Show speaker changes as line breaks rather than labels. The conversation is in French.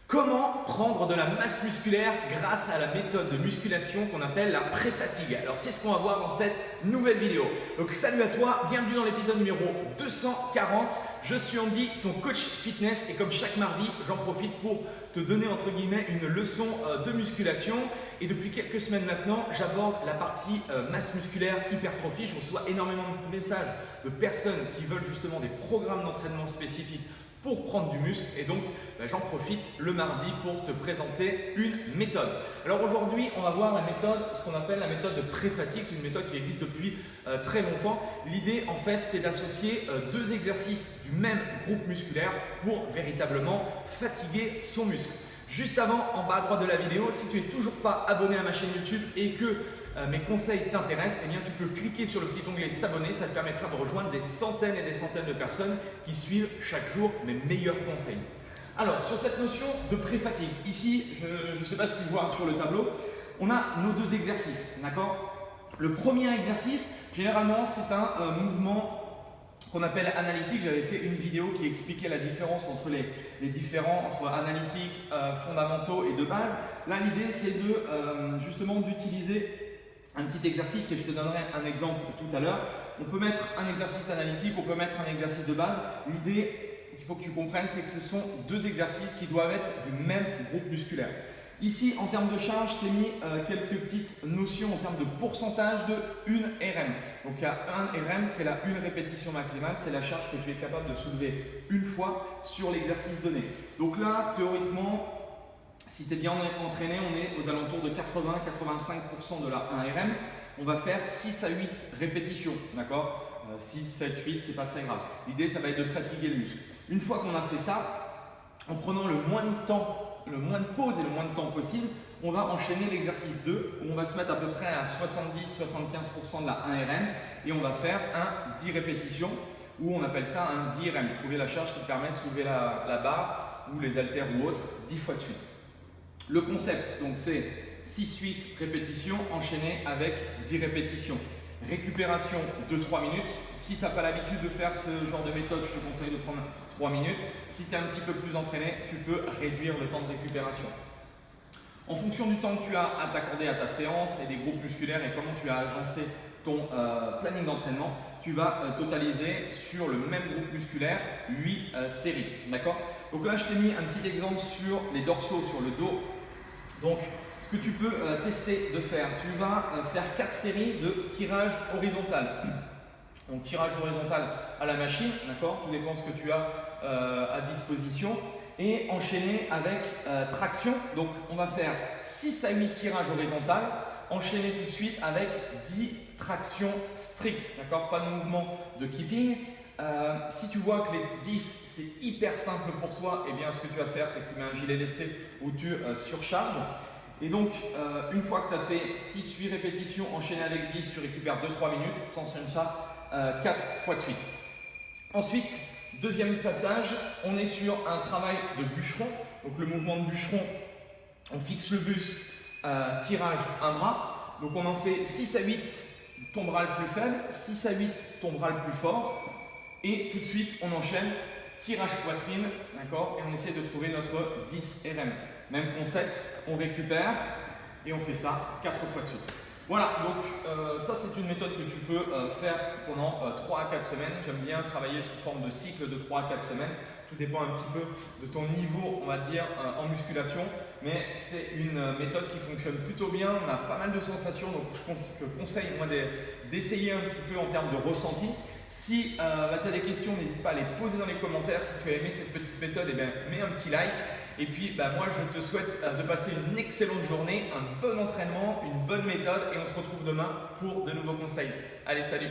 Comment prendre de la masse musculaire grâce à la méthode de musculation qu'on appelle la pré-fatigue? Alors c'est ce qu'on va voir dans cette nouvelle vidéo. Donc salut à toi, bienvenue dans l'épisode numéro 240. Je suis Andy, ton coach fitness et comme chaque mardi, j'en profite pour te donner entre guillemets une leçon de musculation. Et depuis quelques semaines maintenant, j'aborde la partie masse musculaire, hypertrophie. Je reçois énormément de messages de personnes qui veulent justement des programmes d'entraînement spécifiques pour prendre du muscle et donc j'en profite le mardi pour te présenter une méthode. Alors aujourd'hui on va voir la méthode, ce qu'on appelle la méthode de pré-fatigue. C'est une méthode qui existe depuis très longtemps. L'idée en fait c'est d'associer deux exercices du même groupe musculaire pour véritablement fatiguer son muscle. Juste avant, en bas à droite de la vidéo, si tu n'es toujours pas abonné à ma chaîne YouTube et que mes conseils t'intéressent, eh bien, tu peux cliquer sur le petit onglet s'abonner. Ça te permettra de rejoindre des centaines et des centaines de personnes qui suivent chaque jour mes meilleurs conseils. Alors, sur cette notion de pré-fatigue, ici, je ne sais pas ce que tu vois sur le tableau, on a nos deux exercices, d'accord? Le premier exercice, généralement, c'est un mouvement qu'on appelle analytique. J'avais fait une vidéo qui expliquait la différence entre les différents, entre analytiques, fondamentaux et de base. Là, l'idée, c'est de justement d'utiliser un petit exercice et je te donnerai un exemple tout à l'heure. On peut mettre un exercice analytique, on peut mettre un exercice de base. L'idée qu'il faut que tu comprennes, c'est que ce sont deux exercices qui doivent être du même groupe musculaire. Ici, en termes de charge, je t'ai mis quelques petites notions en termes de pourcentage de 1 RM. Donc, il y a 1 RM, c'est la une répétition maximale, c'est la charge que tu es capable de soulever une fois sur l'exercice donné. Donc là, théoriquement, si tu es bien entraîné, on est aux alentours de 80-85% de la 1 RM. On va faire 6 à 8 répétitions, d'accord? 6, 7, 8, c'est pas très grave. L'idée, ça va être de fatiguer le muscle. Une fois qu'on a fait ça, en prenant le moins de temps, le moins de pause et le moins de temps possible, on va enchaîner l'exercice 2 où on va se mettre à peu près à 70-75% de la 1 RM et on va faire un 10 répétitions ou on appelle ça un 10 RM. Trouver la charge qui te permet de soulever la barre ou les haltères ou autres 10 fois de suite. Le concept, donc c'est 6-8 répétitions enchaînées avec 10 répétitions. Récupération de 3 minutes. Si tu n'as pas l'habitude de faire ce genre de méthode, je te conseille de prendre 3 minutes. Si tu es un petit peu plus entraîné, tu peux réduire le temps de récupération. En fonction du temps que tu as à t'accorder à ta séance et des groupes musculaires et comment tu as agencé ton planning d'entraînement, tu vas totaliser sur le même groupe musculaire 8 séries. D'accord? Donc là, je t'ai mis un petit exemple sur les dorsaux, sur le dos. Donc, ce que tu peux tester de faire, tu vas faire 4 séries de tirage horizontal. Donc, tirage horizontal à la machine, d'accord? Tout dépend de ce que tu as à disposition. Et enchaîner avec traction. Donc, on va faire 6 à 8 tirages horizontal. Enchaîner tout de suite avec 10 tractions strictes, d'accord? Pas de mouvement de keeping. Si tu vois que les 10 c'est hyper simple pour toi, eh bien ce que tu vas faire c'est que tu mets un gilet lesté où tu surcharges. Et donc une fois que tu as fait 6-8 répétitions enchaînées avec 10, tu récupères 2-3 minutes, s'enchaîne ça 4 fois de suite. Ensuite, deuxième passage, on est sur un travail de bûcheron. Donc le mouvement de bûcheron, on fixe le buste, tirage un bras. Donc on en fait 6 à 8, ton bras le plus faible, 6 à 8, ton bras le plus fort. Et tout de suite, on enchaîne tirage poitrine, d'accord? Et on essaie de trouver notre 10 RM. Même concept, on récupère et on fait ça 4 fois de suite. Voilà, donc ça c'est une méthode que tu peux faire pendant 3 à 4 semaines. J'aime bien travailler sous forme de cycle de 3 à 4 semaines. Tout dépend un petit peu de ton niveau, on va dire, en musculation. Mais c'est une méthode qui fonctionne plutôt bien. On a pas mal de sensations, donc je conseille moi d'essayer un petit peu en termes de ressenti. Si tu as des questions, n'hésite pas à les poser dans les commentaires. Si tu as aimé cette petite méthode, eh bien, mets un petit like. Et puis, moi, je te souhaite de passer une excellente journée, un bon entraînement, une bonne méthode. Et on se retrouve demain pour de nouveaux conseils. Allez, salut!